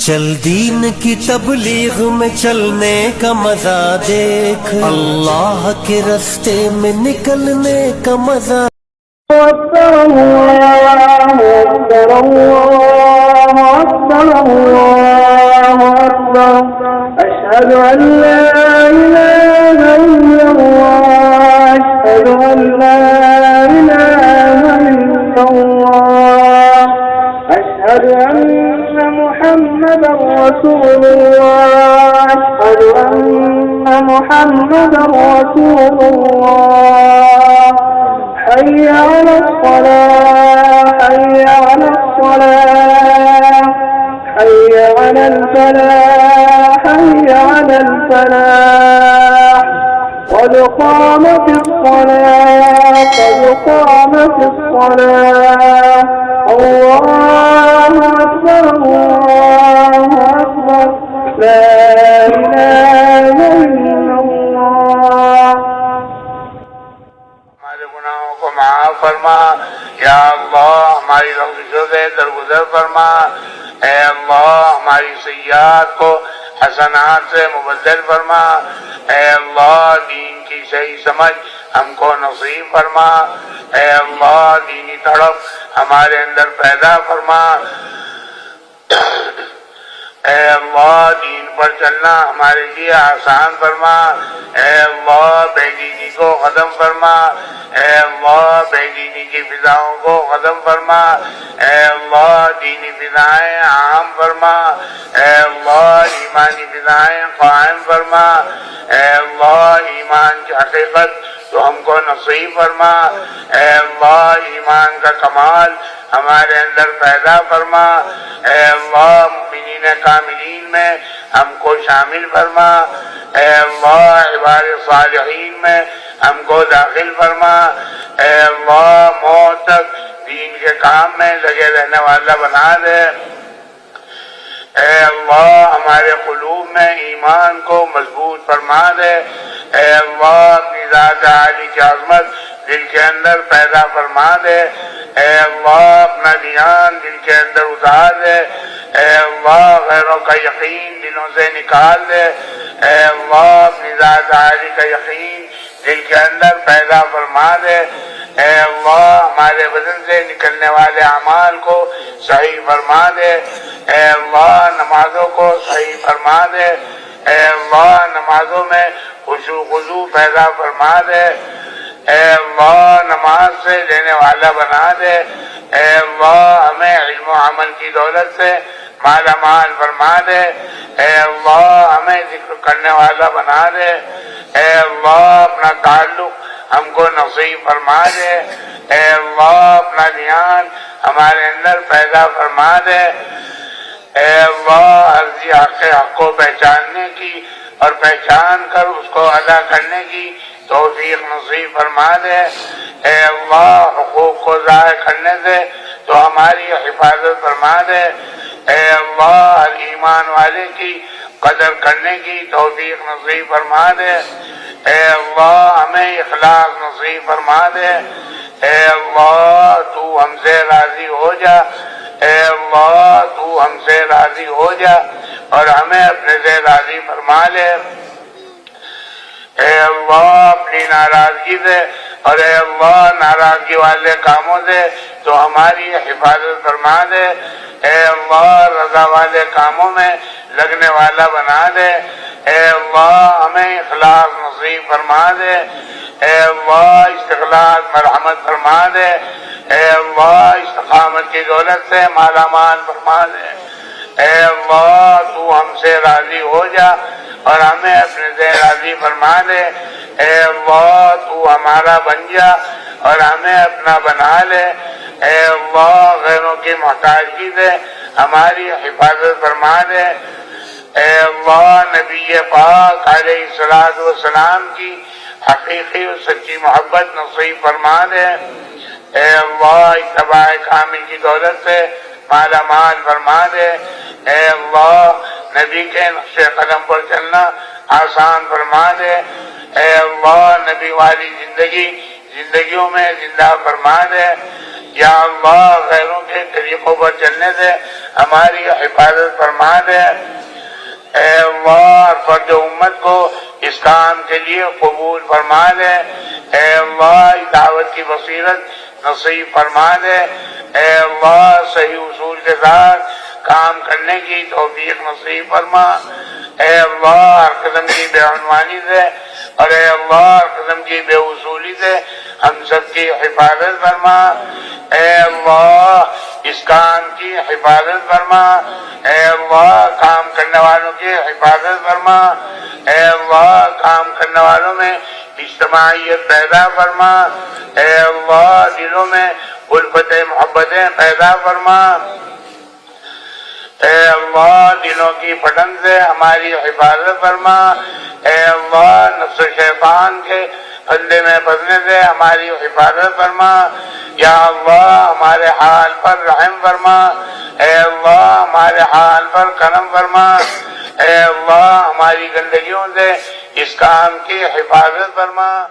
چل دین کی تبلیغ میں چلنے کا مزہ دیکھ، اللہ کے راستے میں نکلنے کا مزہ۔ أكبر الله أكبر الله أكبر الله أكبر أشهد أن لا إله إلا الله أشهد أن لا إله إلا الله أشهد أن محمدا رسول الله أشهد أن محمدا رسول الله حي على الصلاة حي على الصلاة حي على الفلاح حي على الفلاح قد قامت الصلاة قد قامت الصلاة الله أكبر الله أكبر لا إله إلا الله۔ معاف فرما یا اللہ، ہماری لغزشوں سے درگزر فرما۔ اے اللہ، ہماری سیئات کو حسنات سے مبدل فرما۔ اے اللہ، دین کی صحیح سمجھ ہم کو نصیب فرما۔ اے اللہ، دینی تڑپ ہمارے اندر پیدا فرما۔ اے اللہ، دین پر چلنا ہمارے لیے آسان فرما۔ اے اللہ، بے دینی کو ختم فرما۔ اے اللہ، بے دینی کی فضاؤں کو ختم فرما۔ اے اللہ، دینی فضائیں عام فرما۔ اے اللہ، ایمانی فضائیں قائم فرما۔ اے اللہ، ایمان کی حقیقت تو ہم کو نصیب فرما۔ اے اللہ، ایمان کا کمال ہمارے اندر پیدا فرما۔ اے اللہ، مومنین کاملین میں ہم کو شامل فرما۔ اے اللہ، عباد صالحین میں ہم کو داخل فرما۔ اے اللہ، موت تک دین کے کام میں لگے رہنے والا بنا دے۔ اے اللہ، ہمارے قلوب میں ایمان کو مضبوط فرما دے۔ اے اللہ، اپنی ذات عالی کی عظمت دل کے اندر پیدا فرما دے۔ اے اللہ، اپنا دھیان دل کے اندر اتار دے۔ اے اللہ، غیروں کا یقین دلوں سے نکال دے۔ اے اللہ، اپنی ذات عالی کا یقین دل کے اندر پیدا فرما دے۔ اے اللہ، ہمارے بدن سے نکلنے والے اعمال کو صحیح فرما دے۔ اے اللہ، نمازوں کو صحیح فرما دے۔ اے اللہ، نمازوں میں خشوع خضوع پیدا فرما دے۔ اے اللہ، نماز سے لینے والا بنا دے۔ اے اللہ، ہمیں علم و عمل کی دولت سے مالا مال فرما دے۔ اے اللہ، ہمیں ذکر کرنے والا بنا دے۔ اے اللہ، اپنا تعلق ہم کو نصیب فرما دے۔ اے اللہ، اپنا دھیان ہمارے اندر پیدا فرما دے۔ اے اللہ، عرضی حق کو پہچاننے کی اور پہچان کر اس کو ادا کرنے کی توفیق نصیب فرما دے۔ اے اللہ، حقوق کو ضائع کرنے سے تو ہماری حفاظت فرما دے۔ اے اللہ، ہر ایمان والے کی قدر کرنے کی توفیق نصیب فرما دے۔ اے اللہ، ہمیں اخلاص نصیب فرما دے۔ اے اللہ، تو ہم سے راضی ہو جا۔ اے اللہ، تو ہم سے راضی ہو جا اور ہمیں اپنے سے راضی فرما لے۔ اے اللہ، اپنی ناراضگی سے اور اے اللہ، ناراضگی والے کاموں سے تو ہماری حفاظت فرما دے۔ اے اللہ، رضا والے کاموں میں لگنے والا بنا دے۔ اے اللہ، ہمیں اخلاص نصیب فرما دے۔ اے اللہ، استقلال مرحمت فرما دے۔ اے اللہ، استقامت کی دولت سے مالا مال فرما دے۔ اے اللہ، تو ہم سے راضی ہو جا اور ہمیں اپنے سے راضی فرما دے۔ اے اللہ، تو ہمارا بن جا اور ہمیں اپنا بنا لے۔ اے اللہ، غیروں کی محتاجگی سے ہماری حفاظت فرما دے۔ اے اللہ، نبی پاک علیہ الصلوۃ والسلام کی حقیقی اور سچی محبت نصیب فرما دے۔ اے اللہ، اتباع کامل کی دولت سے مالا مال فرما دے۔ اے اللہ، نبی کے نقش قدم پر چلنا آسان فرما دے۔ اے اللہ، نبی والی زندگیوں میں زندہ فرما دے۔ یا اللہ غیروں کے طریقوں پر چلنے سے ہماری حفاظت فرما دے۔ اے اللہ فرد امت کو اس کام کے لیے قبول فرما دے۔ اے اللہ دعوت کی بصیرت نصیب فرما دے۔ اے اللہ صحیح اصول کے ساتھ کام کرنے کی توفیق نصیب فرما۔ اے اللہ ہر قسم کی بے عنوانی سے اور اے اللہ ہر قسم کی بے اصولی سے ہم سب کی حفاظت فرما۔ اے اللہ اس کام کی حفاظت فرما۔ اے اللہ کام کرنے والوں کی حفاظت فرما۔ اے اللہ کام کرنے والوں میں اجتماعیت پیدا فرما۔ اے اللہ دلوں میں الفتیں محبتیں پیدا فرما۔ اے اللہ دلوں کی پھٹن سے ہماری حفاظت فرما۔ اے اللہ نفس شیطان کے پھندے میں پھنسنے سے ہماری حفاظت فرما۔ یا اللہ ہمارے حال پر رحم فرما۔ اے اللہ ہمارے حال پر کرم فرما۔ اے اللہ ہماری گندگیوں سے اس کام کی حفاظت فرما۔